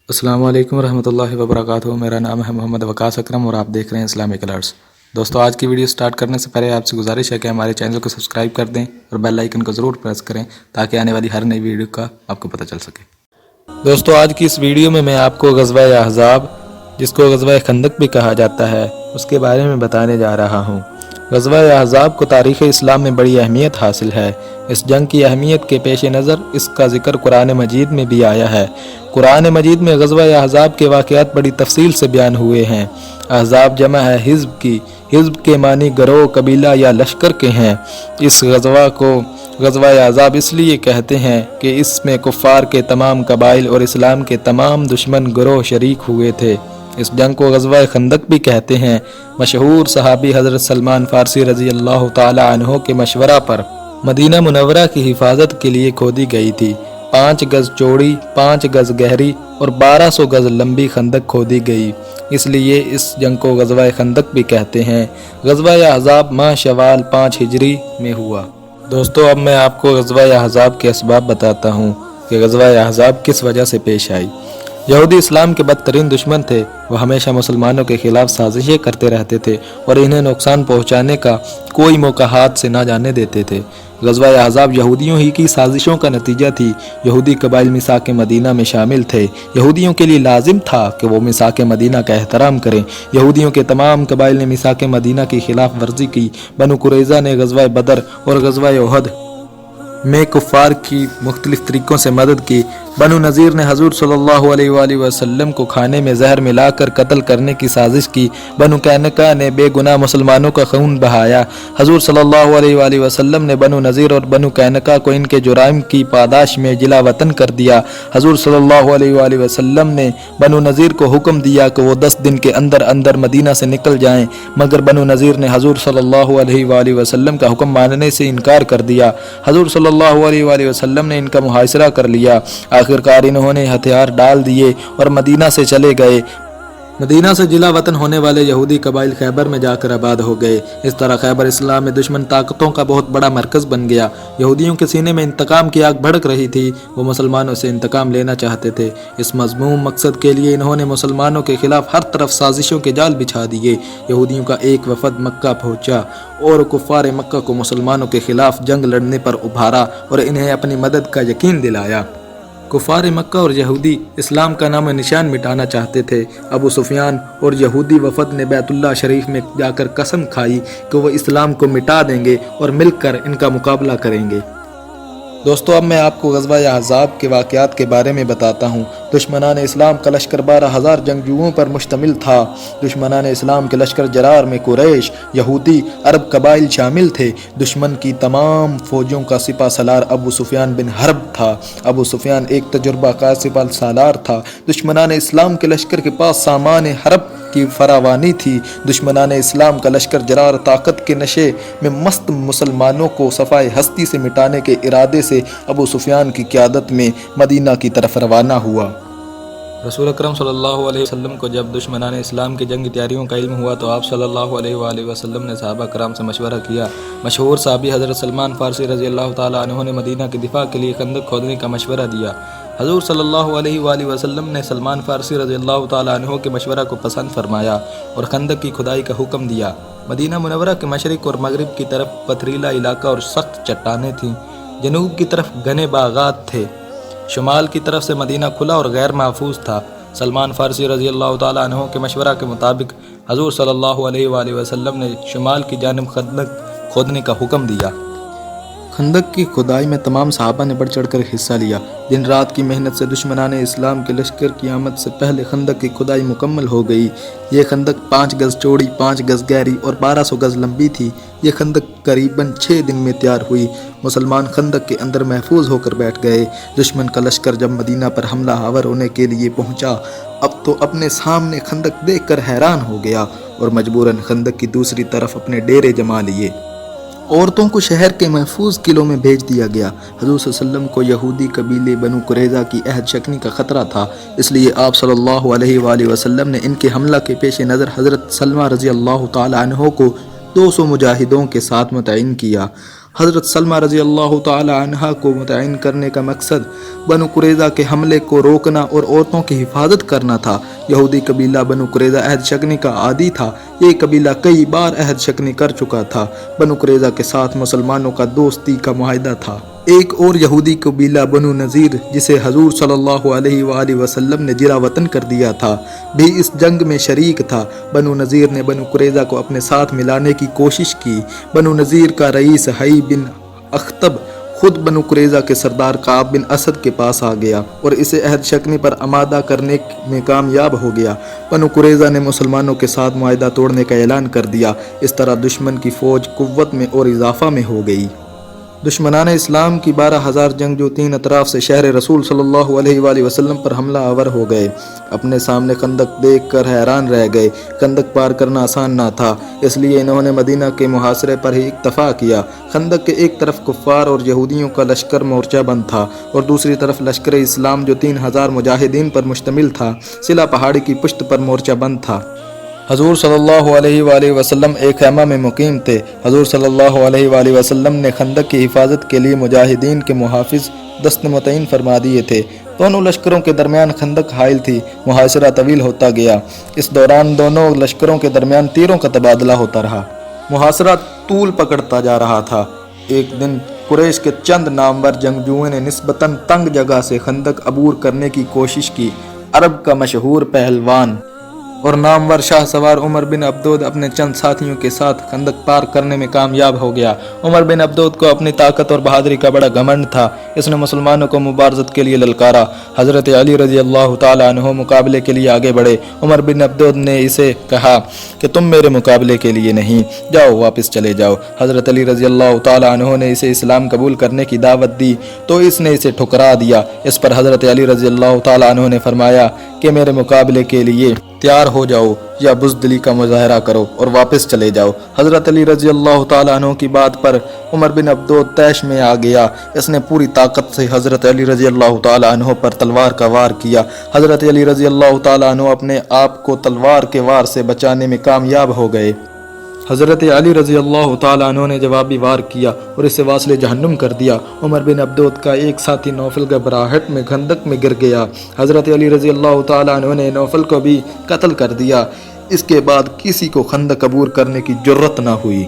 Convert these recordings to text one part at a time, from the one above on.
السلام علیکم ورحمۃ اللہ وبرکاتہ۔ میرا نام ہے محمد وقاص اکرم اور آپ دیکھ رہے ہیں اسلامک الرٹس۔ دوستو، آج کی ویڈیو سٹارٹ کرنے سے پہلے آپ سے گزارش ہے کہ ہمارے چینل کو سبسکرائب کر دیں اور بیل آئیکن کو ضرور پریس کریں تاکہ آنے والی ہر نئی ویڈیو کا آپ کو پتہ چل سکے۔ دوستو، آج کی اس ویڈیو میں آپ کو غزوہ احزاب، جس کو غزوہ خندق بھی کہا جاتا ہے، اس کے بارے میں بتانے جا رہا ہوں۔ غزوہ احزاب کو تاریخ اسلام میں بڑی اہمیت حاصل ہے۔ اس جنگ کی اہمیت کے پیش نظر اس کا ذکر قرآن مجید میں بھی آیا ہے۔ قرآن مجید میں غزوہ احزاب کے واقعات بڑی تفصیل سے بیان ہوئے ہیں۔ احزاب جمع ہے حزب کی۔ حزب کے معنی گروہ، قبیلہ یا لشکر کے ہیں۔ اس غزوہ کو غزوہ احزاب اس لیے کہتے ہیں کہ اس میں کفار کے تمام قبائل اور اسلام کے تمام دشمن گروہ شریک ہوئے تھے۔ اس جنگ کو غزوہ خندق بھی کہتے ہیں۔ مشہور صحابی حضرت سلمان فارسی رضی اللہ تعالی عنہ کے مشورہ پر مدینہ منورہ کی حفاظت کے لیے کھودی گئی تھی۔ 5 گز چوڑی، 5 گز گہری اور 1200 گز لمبی خندق کھودی گئی، اس لیے اس جنگ کو غزوہ خندق بھی کہتے ہیں۔ غزوہ احزاب ماہ شوال 5 ہجری میں ہوا۔ دوستو، اب میں آپ کو غزوہ احزاب کے اسباب بتاتا ہوں کہ غزوہ احزاب کس وجہ سے پیش آئی۔ یہودی اسلام کے بدترین دشمن تھے۔ وہ ہمیشہ مسلمانوں کے خلاف سازشیں کرتے رہتے تھے اور انہیں نقصان پہنچانے کا کوئی موقع ہاتھ سے نہ جانے دیتے تھے۔ غزوہ احزاب یہودیوں ہی کی سازشوں کا نتیجہ تھی۔ یہودی قبائل میثاق مدینہ میں شامل تھے۔ یہودیوں کے لیے لازم تھا کہ وہ میثاق مدینہ کا احترام کریں۔ یہودیوں کے تمام قبائل نے میثاق مدینہ کی خلاف ورزی کی۔ بنو قریظہ نے غزوہ بدر اور غزوہ احد میں کفار کی مختلف طریقوں سے مدد کی۔ بنو نذیر نے حضور صلی اللہ علیہ وآلہ وسلم کو کھانے میں زہر ملا کر قتل کرنے کی سازش کی۔ بنو قینقاع نے بے گناہ مسلمانوں کا خون بہایا۔ حضور صلی اللہ علیہ وآلہ وسلم نے بنو نذیر اور بنو قینقاع کو ان کے جرائم کی پاداش میں جلا وطن کر دیا۔ حضور صلی اللہ علیہ وآلہ وسلم نے بنو نذیر کو حکم دیا کہ وہ 10 دن کے اندر اندر مدینہ سے نکل جائیں، مگر بنو نذیر نے حضور صلی اللہ علیہ وآلہ وسلم کا حکم ماننے سے انکار کر دیا۔ حضور صلی اللہ علیہ وآلہ وسلم نے ان کا محاصرہ کر لیا۔ آخرکار انہوں نے ہتھیار ڈال دیے اور مدینہ سے چلے گئے۔ مدینہ سے جلا وطن ہونے والے یہودی قبائل خیبر میں جا کر آباد ہو گئے۔ اس طرح خیبر اسلام میں دشمن طاقتوں کا بہت بڑا مرکز بن گیا۔ یہودیوں کے سینے میں انتقام کی آگ بھڑک رہی تھی۔ وہ مسلمانوں سے انتقام لینا چاہتے تھے۔ اس مذموم مقصد کے لیے انہوں نے مسلمانوں کے خلاف ہر طرف سازشوں کے جال بچھا دیے۔ یہودیوں کا ایک وفد مکہ پہنچا اور کفار مکہ کو مسلمانوں کے خلاف جنگ لڑنے پر ابھارا اور انہیں اپنی مدد کا یقین دلایا۔ کفار مکہ اور یہودی اسلام کا نام و نشان مٹانا چاہتے تھے۔ ابو سفیان اور یہودی وفد نے بیت اللہ شریف میں جا کر قسم کھائی کہ وہ اسلام کو مٹا دیں گے اور مل کر ان کا مقابلہ کریں گے۔ دوستو، اب میں آپ کو غزوہ احزاب کے واقعات کے بارے میں بتاتا ہوں۔ دشمنان اسلام کا لشکر 12,000 جنگجوؤں پر مشتمل تھا۔ دشمنان اسلام کے لشکر جرار میں قریش، یہودی، عرب قبائل شامل تھے۔ دشمن کی تمام فوجوں کا سپہ سالار ابو سفیان بن حرب تھا۔ ابو سفیان ایک تجربہ کار سپہ سالار تھا۔ دشمنان اسلام کے لشکر کے پاس سامان حرب کی فراوانی تھی۔ دشمنان اسلام کا لشکر جرار طاقت کے نشے میں مست مسلمانوں کو صفائے ہستی سے مٹانے کے ارادے سے ابو سفیان کی قیادت میں مدینہ کی طرف روانہ ہوا۔ رسول اکرم صلی اللہ علیہ وسلم کو جب دشمنان اسلام کی جنگی تیاریوں کا علم ہوا تو آپ صلی اللہ علیہ وآلہ وسلم نے صحابہ کرام سے مشورہ کیا۔ مشہور صحابی حضرت سلمان فارسی رضی اللہ تعالی عنہ نے مدینہ کی دفاع کے لیے خندق کھودنے کا مشورہ دیا۔ حضور صلی اللہ علیہ وآلہ وسلم نے سلمان فارسی رضی اللہ تعالی عنہ کے مشورہ کو پسند فرمایا اور خندق کی کھدائی کا حکم دیا۔ مدینہ منورہ کے مشرق اور مغرب کی طرف پتھریلا علاقہ اور سخت چٹانیں تھیں۔ جنوب کی طرف گھنے باغات تھے۔ شمال کی طرف سے مدینہ کھلا اور غیر محفوظ تھا۔ سلمان فارسی رضی اللہ تعالی عنہ کے مشورہ کے مطابق حضور صلی اللہ علیہ وآلہ وسلم نے شمال کی جانب خندق کھودنے کا حکم دیا۔ خندق کی کھدائی میں تمام صحابہ نے بڑھ چڑھ کر حصہ لیا۔ دن رات کی محنت سے دشمنان اسلام کے لشکر کی آمد سے پہلے خندق کی کھدائی مکمل ہو گئی۔ یہ خندق 5 گز چوڑی، 5 گز گہری اور 1200 گز لمبی تھی۔ یہ خندق قریباً 6 دن میں تیار ہوئی۔ مسلمان خندق کے اندر محفوظ ہو کر بیٹھ گئے۔ دشمن کا لشکر جب مدینہ پر حملہ آور ہونے کے لیے پہنچا، اب تو اپنے سامنے خندق دیکھ کر حیران ہو گیا اور مجبوراً خندق کی دوسری طرف اپنے ڈیرے جما لیے۔ عورتوں کو شہر کے محفوظ قلعوں میں بھیج دیا گیا۔ حضور صلی اللہ علیہ وسلم کو یہودی قبیلے بنو قریظہ کی عہد شکنی کا خطرہ تھا، اس لیے آپ صلی اللہ علیہ وآلہ وسلم نے ان کے حملہ کے پیش نظر حضرت سلمہ رضی اللہ تعالی عنہ کو 200 مجاہدوں کے ساتھ متعین کیا۔ حضرت سلمہ رضی اللہ تعالی عنہا کو متعین کرنے کا مقصد بنو قریظہ کے حملے کو روکنا اور عورتوں کی حفاظت کرنا تھا۔ یہودی قبیلہ بنو قریظہ عہد شکنی کا عادی تھا۔ یہ قبیلہ کئی بار عہد شکنی کر چکا تھا۔ بنو قریظہ کے ساتھ مسلمانوں کا دوستی کا معاہدہ تھا۔ ایک اور یہودی قبیلہ بنو نذیر جسے حضور صلی اللہ علیہ وآلہ وسلم نے جلا وطن کر دیا تھا بھی اس جنگ میں شریک تھا۔ بنو نذیر نے بنو قریظہ کو اپنے ساتھ ملانے کی کوشش کی۔ بنو نذیر کا رئیس حئی بن اخطب خود بنو قریظہ کے سردار کعب بن اسد کے پاس آ گیا اور اسے عہد شکنی پر آمادہ کرنے میں کامیاب ہو گیا۔ بنو قریظہ نے مسلمانوں کے ساتھ معاہدہ توڑنے کا اعلان کر دیا۔ اس طرح دشمن کی فوج قوت میں اور اضافہ میں ہو گئی۔ دشمنان اسلام کی 12,000 جنگجو تین اطراف سے شہر رسول صلی اللہ علیہ وآلہ وسلم پر حملہ آور ہو گئے۔ اپنے سامنے خندق دیکھ کر حیران رہ گئے۔ خندق پار کرنا آسان نہ تھا، اس لیے انہوں نے مدینہ کے محاصرے پر ہی اکتفا کیا۔ خندق کے ایک طرف کفار اور یہودیوں کا لشکر مورچہ بند تھا اور دوسری طرف لشکر اسلام جو 3,000 مجاہدین پر مشتمل تھا سلا پہاڑی کی پشت پر مورچہ بند تھا۔ حضور صلی اللہ علیہ وآلہ وسلم ایک خیمہ میں مقیم تھے۔ حضور صلی اللہ علیہ وآلہ وسلم نے خندق کی حفاظت کے لیے مجاہدین کے محافظ دست متعین فرما دیے تھے۔ دونوں لشکروں کے درمیان خندق حائل تھی۔ محاصرہ طویل ہوتا گیا۔ اس دوران دونوں لشکروں کے درمیان تیروں کا تبادلہ ہوتا رہا۔ محاصرہ طول پکڑتا جا رہا تھا۔ ایک دن قریش کے چند نامور جنگجوؤں نے نسبتاً تنگ جگہ سے خندق عبور کرنے کی کوشش کی۔ عرب کا مشہور پہلوان اور نامور شاہ سوار عمر بن عبدود اپنے چند ساتھیوں کے ساتھ خندق پار کرنے میں کامیاب ہو گیا۔ عمر بن عبدود کو اپنی طاقت اور بہادری کا بڑا گھمنڈ تھا۔ اس نے مسلمانوں کو مبارزت کے لیے للکارا۔ حضرت علی رضی اللہ تعالیٰ عنہ مقابلے کے لیے آگے بڑھے۔ عمر بن عبدود نے اسے کہا کہ تم میرے مقابلے کے لیے نہیں، جاؤ واپس چلے جاؤ۔ حضرت علی رضی اللہ تعالیٰ عنہ نے اسے اسلام قبول کرنے کی دعوت دی تو اس نے اسے ٹھکرا دیا۔ اس پر حضرت علی رضی اللہ تعالیٰ عنہ نے فرمایا کہ میرے مقابلے کے لیے تیار ہو جاؤ یا بزدلی کا مظاہرہ کرو اور واپس چلے جاؤ۔ حضرت علی رضی اللہ تعالیٰ عنہ کی بات پر عمر بن عبدود طیش میں آ گیا۔ اس نے پوری طاقت سے حضرت علی رضی اللہ تعالیٰ عنہ پر تلوار کا وار کیا۔ حضرت علی رضی اللہ تعالیٰ عنہ اپنے آپ کو تلوار کے وار سے بچانے میں کامیاب ہو گئے۔ حضرت علی رضی اللہ تعالیٰ عنہ نے جوابی وار کیا اور اسے واصل جہنم کر دیا۔ عمر بن عبدود کا ایک ساتھی نوفل گھبراہٹ میں خندق میں گر گیا۔ حضرت علی رضی اللہ تعالیٰ عنہ نے نوفل کو بھی قتل کر دیا۔ اس کے بعد کسی کو خندق عبور کرنے کی جرت نہ ہوئی۔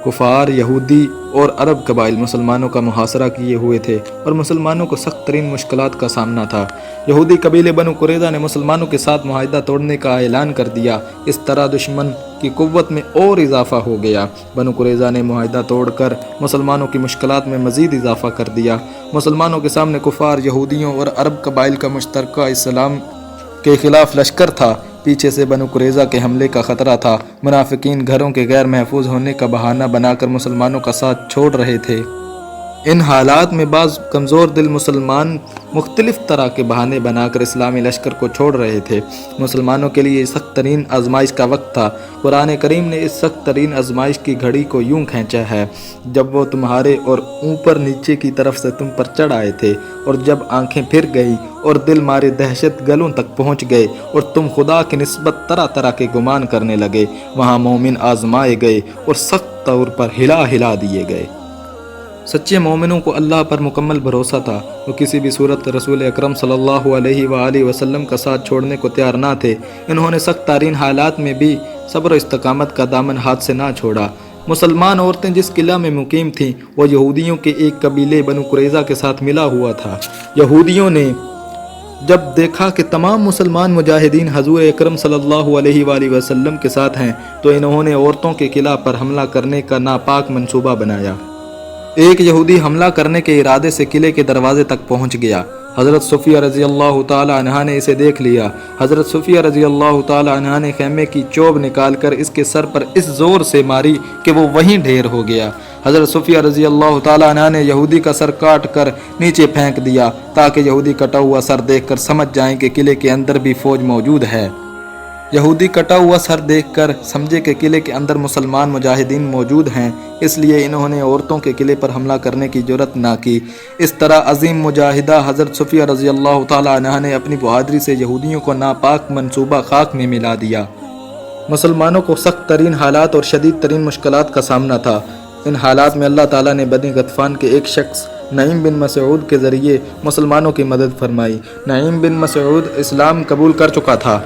کفار، یہودی اور عرب قبائل مسلمانوں کا محاصرہ کیے ہوئے تھے اور مسلمانوں کو سخت ترین مشکلات کا سامنا تھا۔ یہودی قبیلے بنو قریظہ نے مسلمانوں کے ساتھ معاہدہ توڑنے کا اعلان کر دیا۔ اس طرح دشمن کی قوت میں اور اضافہ ہو گیا۔ بنو قریظہ نے معاہدہ توڑ کر مسلمانوں کی مشکلات میں مزید اضافہ کر دیا۔ مسلمانوں کے سامنے کفار، یہودیوں اور عرب قبائل کا مشترکہ اسلام کے خلاف لشکر تھا۔ پیچھے سے بنو قریظہ کے حملے کا خطرہ تھا۔ منافقین گھروں کے غیر محفوظ ہونے کا بہانہ بنا کر مسلمانوں کا ساتھ چھوڑ رہے تھے۔ ان حالات میں بعض کمزور دل مسلمان مختلف طرح کے بہانے بنا کر اسلامی لشکر کو چھوڑ رہے تھے۔ مسلمانوں کے لیے سخت ترین آزمائش کا وقت تھا۔ قرآن کریم نے اس سخت ترین آزمائش کی گھڑی کو یوں کھینچا ہے: جب وہ تمہارے اور اوپر نیچے کی طرف سے تم پر چڑھ آئے تھے اور جب آنکھیں پھر گئیں اور دل مارے دہشت گلوں تک پہنچ گئے اور تم خدا کی نسبت طرح طرح کے گمان کرنے لگے، وہاں مومن آزمائے گئے اور سخت طور پر ہلا دیے گئے۔ سچے مومنوں کو اللہ پر مکمل بھروسہ تھا۔ وہ کسی بھی صورت رسول اکرم صلی اللہ علیہ وآلہ وسلم کا ساتھ چھوڑنے کو تیار نہ تھے۔ انہوں نے سخت ترین حالات میں بھی صبر و استقامت کا دامن ہاتھ سے نہ چھوڑا۔ مسلمان عورتیں جس قلعہ میں مقیم تھیں وہ یہودیوں کے ایک قبیلے بنو قریظہ کے ساتھ ملا ہوا تھا۔ یہودیوں نے جب دیکھا کہ تمام مسلمان مجاہدین حضور اکرم صلی اللہ علیہ وآلہ وسلم کے ساتھ ہیں تو انہوں نے عورتوں کے قلعہ پر حملہ کرنے کا ناپاک منصوبہ بنایا۔ ایک یہودی حملہ کرنے کے ارادے سے قلعے کے دروازے تک پہنچ گیا۔ حضرت صفیہ رضی اللہ تعالی عنہا نے اسے دیکھ لیا۔ حضرت صفیہ رضی اللہ تعالی عنہا نے خیمے کی چوب نکال کر اس کے سر پر اس زور سے ماری کہ وہ وہیں ڈھیر ہو گیا۔ حضرت صفیہ رضی اللہ تعالی عنہا نے یہودی کا سر کاٹ کر نیچے پھینک دیا تاکہ یہودی کٹا ہوا سر دیکھ کر سمجھ جائیں کہ قلعے کے اندر بھی فوج موجود ہے۔ یہودی کٹا ہوا سر دیکھ کر سمجھے کہ قلعے کے اندر مسلمان مجاہدین موجود ہیں، اس لیے انہوں نے عورتوں کے قلعے پر حملہ کرنے کی جرات نہ کی۔ اس طرح عظیم مجاہدہ حضرت صفیہ رضی اللہ تعالی عنہا نے اپنی بہادری سے یہودیوں کو ناپاک منصوبہ خاک میں ملا دیا۔ مسلمانوں کو سخت ترین حالات اور شدید ترین مشکلات کا سامنا تھا۔ ان حالات میں اللہ تعالیٰ نے بنی غطفان کے ایک شخص نعیم بن مسعود کے ذریعے مسلمانوں کی مدد فرمائی۔ نعیم بن مسعود اسلام قبول کر چکا تھا،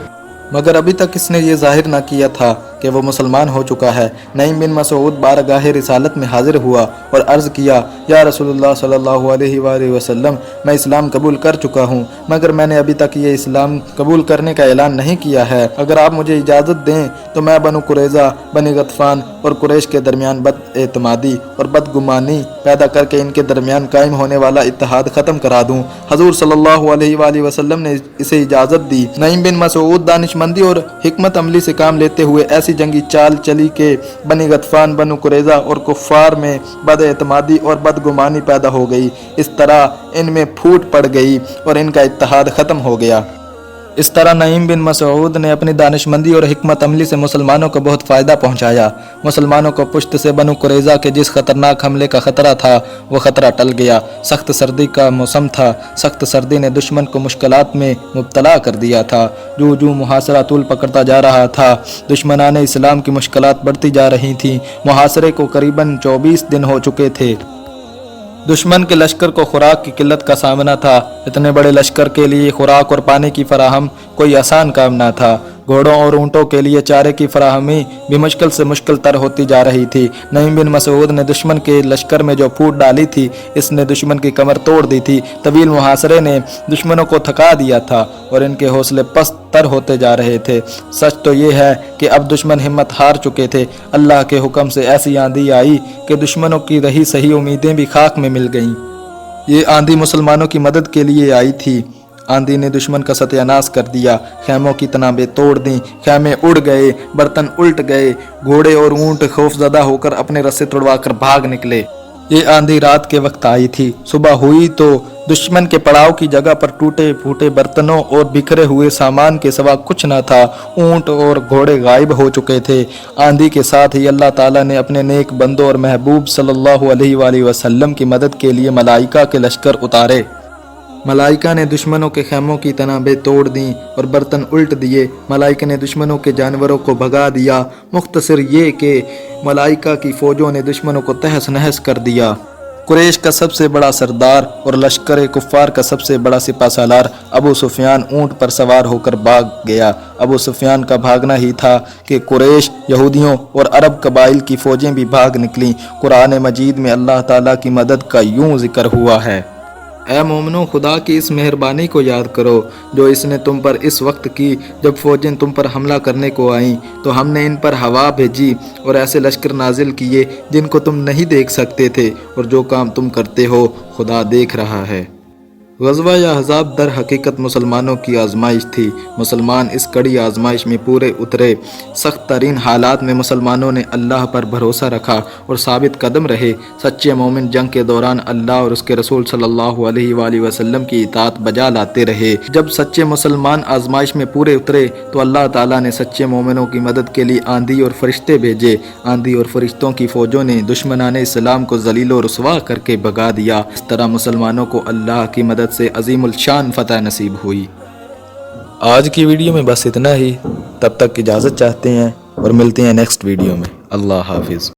مگر ابھی تک اس نے یہ ظاہر نہ کیا تھا کہ وہ مسلمان ہو چکا ہے۔ نعیم بن مسعود بارگاہ رسالت میں حاضر ہوا اور عرض کیا، یا رسول اللہ صلی اللہ علیہ وآلہ وسلم، میں اسلام قبول کر چکا ہوں، مگر میں نے ابھی تک یہ اسلام قبول کرنے کا اعلان نہیں کیا ہے۔ اگر آپ مجھے اجازت دیں تو میں بنو قریظہ، بنی غطفان اور قریش کے درمیان بد اعتمادی اور بدگمانی پیدا کر کے ان کے درمیان قائم ہونے والا اتحاد ختم کرا دوں۔ حضور صلی اللہ علیہ وآلہ وسلم نے اسے اجازت دی۔ نعیم بن مسعود دانشمندی اور حکمت عملی سے کام لیتے ہوئے ایسی جنگی چال چلی کہ بنی غطفان، بنو قریظہ اور کفار میں بد اعتمادی اور بدگمانی پیدا ہو گئی۔ اس طرح ان میں پھوٹ پڑ گئی اور ان کا اتحاد ختم ہو گیا۔ اس طرح نعیم بن مسعود نے اپنی دانشمندی اور حکمت عملی سے مسلمانوں کو بہت فائدہ پہنچایا۔ مسلمانوں کو پشت سے بنو قریظہ کے جس خطرناک حملے کا خطرہ تھا وہ خطرہ ٹل گیا۔ سخت سردی کا موسم تھا۔ سخت سردی نے دشمن کو مشکلات میں مبتلا کر دیا تھا۔ جو محاصرہ طول پکڑتا جا رہا تھا، دشمنان اسلام کی مشکلات بڑھتی جا رہی تھیں۔ محاصرے کو قریباً 24 دن ہو چکے تھے۔ دشمن کے لشکر کو خوراک کی قلت کا سامنا تھا۔ اتنے بڑے لشکر کے لیے خوراک اور پانی کی فراہم کوئی آسان کام نہ تھا۔ گھوڑوں اور اونٹوں کے لیے چارے کی فراہمی بھی مشکل سے مشکل تر ہوتی جا رہی تھی۔ نعیم بن مسعود نے دشمن کے لشکر میں جو پھوٹ ڈالی تھی، اس نے دشمن کی کمر توڑ دی تھی۔ طویل محاصرے نے دشمنوں کو تھکا دیا تھا اور ان کے حوصلے پست تر ہوتے جا رہے تھے۔ سچ تو یہ ہے کہ اب دشمن ہمت ہار چکے تھے۔ اللہ کے حکم سے ایسی آندھی آئی کہ دشمنوں کی رہی صحیح امیدیں بھی خاک میں مل گئیں۔ یہ آندھی مسلمانوں کی مدد کے لیے آئی تھی۔ آندھی نے دشمن کا ستیہ ناش کر دیا۔ خیموں کی تنابیں توڑ دیں، خیمے اڑ گئے، برتن الٹ گئے، گھوڑے اور اونٹ خوف زدہ ہو کر اپنے رسے توڑوا کر بھاگ نکلے۔ یہ آندھی رات کے وقت آئی تھی۔ صبح ہوئی تو دشمن کے پڑاؤ کی جگہ پر ٹوٹے پھوٹے برتنوں اور بکھرے ہوئے سامان کے سوا کچھ نہ تھا۔ اونٹ اور گھوڑے غائب ہو چکے تھے۔ آندھی کے ساتھ ہی اللہ تعالیٰ نے اپنے نیک بندوں اور محبوب صلی اللہ علیہ وآلہ وسلم کی مدد کے لیے ملائکہ کے لشکر اتارے۔ ملائکہ نے دشمنوں کے خیموں کی تنابیں توڑ دیں اور برتن الٹ دیے۔ ملائکہ نے دشمنوں کے جانوروں کو بھگا دیا۔ مختصر یہ کہ ملائکہ کی فوجوں نے دشمنوں کو تہس نہس کر دیا۔ قریش کا سب سے بڑا سردار اور لشکر کفار کا سب سے بڑا سپہ سالار ابو سفیان اونٹ پر سوار ہو کر بھاگ گیا۔ ابو سفیان کا بھاگنا ہی تھا کہ قریش، یہودیوں اور عرب قبائل کی فوجیں بھی بھاگ نکلیں۔ قرآن مجید میں اللہ تعالیٰ کی مدد کا یوں ذکر ہوا ہے، اے مومنو، خدا کی اس مہربانی کو یاد کرو جو اس نے تم پر اس وقت کی جب فوجیں تم پر حملہ کرنے کو آئیں تو ہم نے ان پر ہوا بھیجی اور ایسے لشکر نازل کیے جن کو تم نہیں دیکھ سکتے تھے، اور جو کام تم کرتے ہو خدا دیکھ رہا ہے۔ غزوہ احزاب در حقیقت مسلمانوں کی آزمائش تھی۔ مسلمان اس کڑی آزمائش میں پورے اترے۔ سخت ترین حالات میں مسلمانوں نے اللہ پر بھروسہ رکھا اور ثابت قدم رہے۔ سچے مومن جنگ کے دوران اللہ اور اس کے رسول صلی اللہ علیہ وآلہ وسلم کی اطاعت بجا لاتے رہے۔ جب سچے مسلمان آزمائش میں پورے اترے تو اللہ تعالیٰ نے سچے مومنوں کی مدد کے لیے آندھی اور فرشتے بھیجے۔ آندھی اور فرشتوں کی فوجوں نے دشمنان اسلام کو ذلیل و رسوا کر کے بھگا دیا۔ اس طرح مسلمانوں کو اللہ کی مدد سے عظیم الشان فتح نصیب ہوئی۔ آج کی ویڈیو میں بس اتنا ہی۔ تب تک اجازت چاہتے ہیں اور ملتے ہیں نیکسٹ ویڈیو میں۔ اللہ حافظ۔